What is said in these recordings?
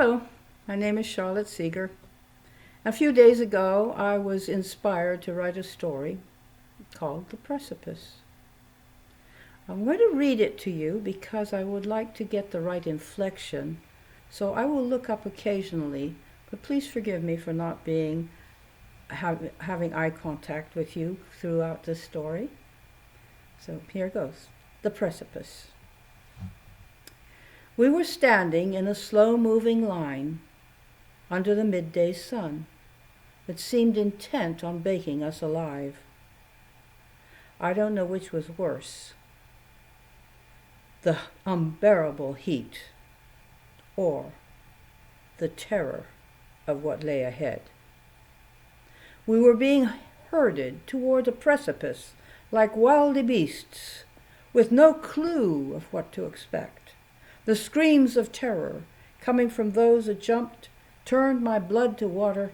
Hello, my name is Charlotte Seeger. A few days ago, I was inspired to write a story called The Precipice. I'm going to read it to you because I would like to get the right inflection, so I will look up occasionally, but please forgive me for not having eye contact with you throughout this story. So here goes. The Precipice. We were standing in a slow-moving line under the midday sun that seemed intent on baking us alive. I don't know which was worse, the unbearable heat or the terror of what lay ahead. We were being herded toward a precipice like wild beasts, with no clue of what to expect. The screams of terror coming from those that jumped turned my blood to water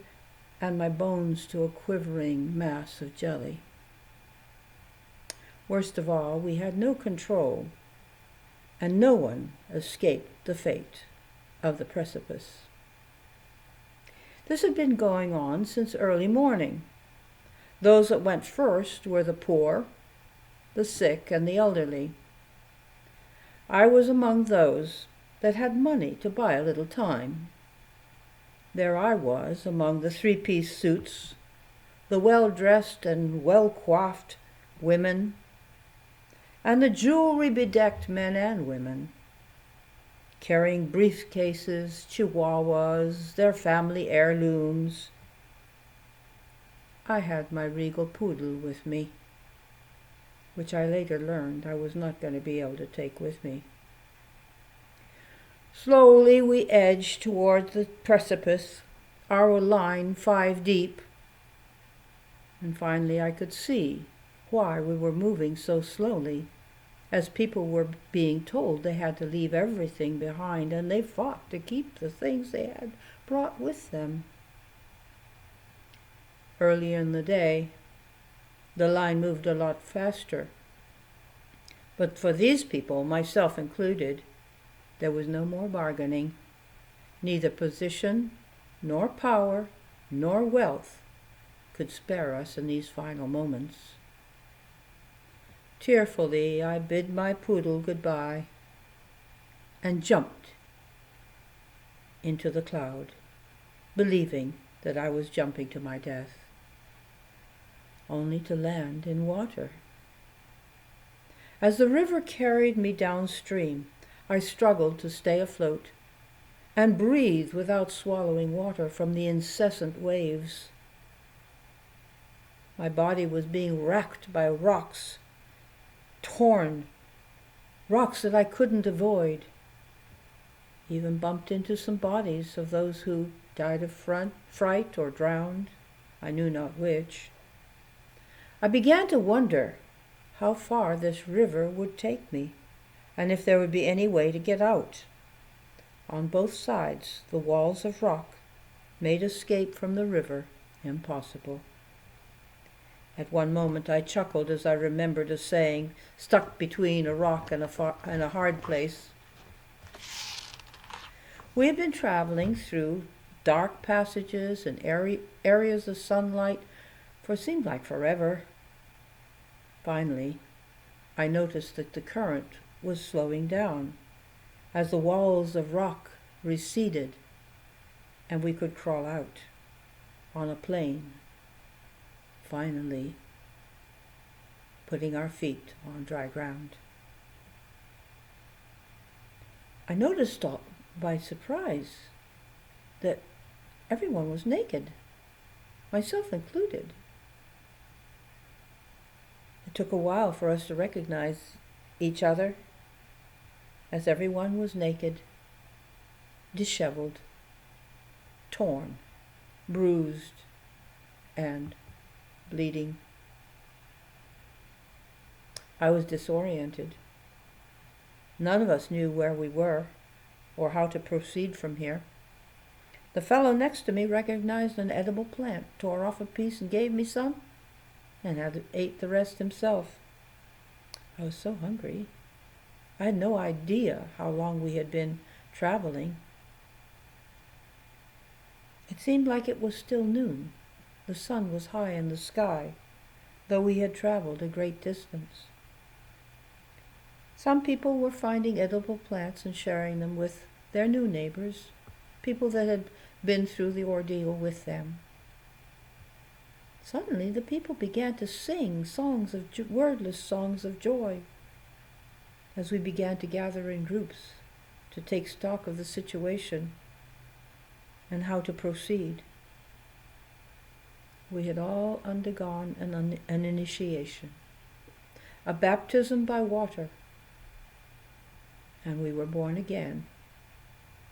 and my bones to a quivering mass of jelly. Worst of all, we had no control, and no one escaped the fate of the precipice. This had been going on since early morning. Those that went first were the poor, the sick, and the elderly. I was among those that had money to buy a little time. There I was among the three-piece suits, the well-dressed and well-coiffed women, and the jewelry-bedecked men and women, carrying briefcases, chihuahuas, their family heirlooms. I had my regal poodle with me, which I later learned I was not going to be able to take with me. Slowly we edged toward the precipice, our line 5 deep, and finally I could see why we were moving so slowly, as people were being told they had to leave everything behind, and they fought to keep the things they had brought with them. Earlier in the day, the line moved a lot faster. But for these people, myself included, there was no more bargaining. Neither position, nor power, nor wealth could spare us in these final moments. Tearfully, I bid my poodle goodbye and jumped into the cloud, believing that I was jumping to my death, only to land in water. As the river carried me downstream, I struggled to stay afloat and breathe without swallowing water from the incessant waves. My body was being racked by rocks that I couldn't avoid. Even bumped into some bodies of those who died of fright or drowned, I knew not which. I began to wonder how far this river would take me, and if there would be any way to get out. On both sides, the walls of rock made escape from the river impossible. At one moment I chuckled as I remembered a saying stuck between a rock and a hard place. We had been traveling through dark passages and areas of sunlight for it seemed like forever. Finally, I noticed that the current was slowing down as the walls of rock receded and we could crawl out on a plain, finally putting our feet on dry ground. I noticed by surprise that everyone was naked, myself included. It took a while for us to recognize each other, as everyone was naked, disheveled, torn, bruised, and bleeding. I was disoriented. None of us knew where we were or how to proceed from here. The fellow next to me recognized an edible plant, tore off a piece and gave me some, and ate the rest himself. I was so hungry. I had no idea how long we had been traveling. It seemed like it was still noon. The sun was high in the sky, though we had traveled a great distance. Some people were finding edible plants and sharing them with their new neighbors, people that had been through the ordeal with them. Suddenly the people began to sing wordless songs of joy as we began to gather in groups to take stock of the situation and how to proceed. We had all undergone an initiation, a baptism by water, and we were born again,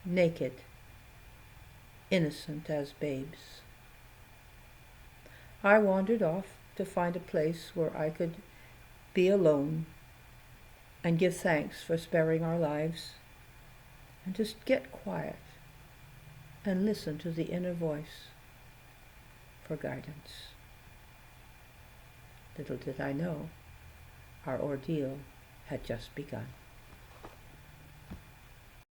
naked, innocent as babes. I wandered off to find a place where I could be alone and give thanks for sparing our lives, and just get quiet and listen to the inner voice for guidance. Little did I know, our ordeal had just begun.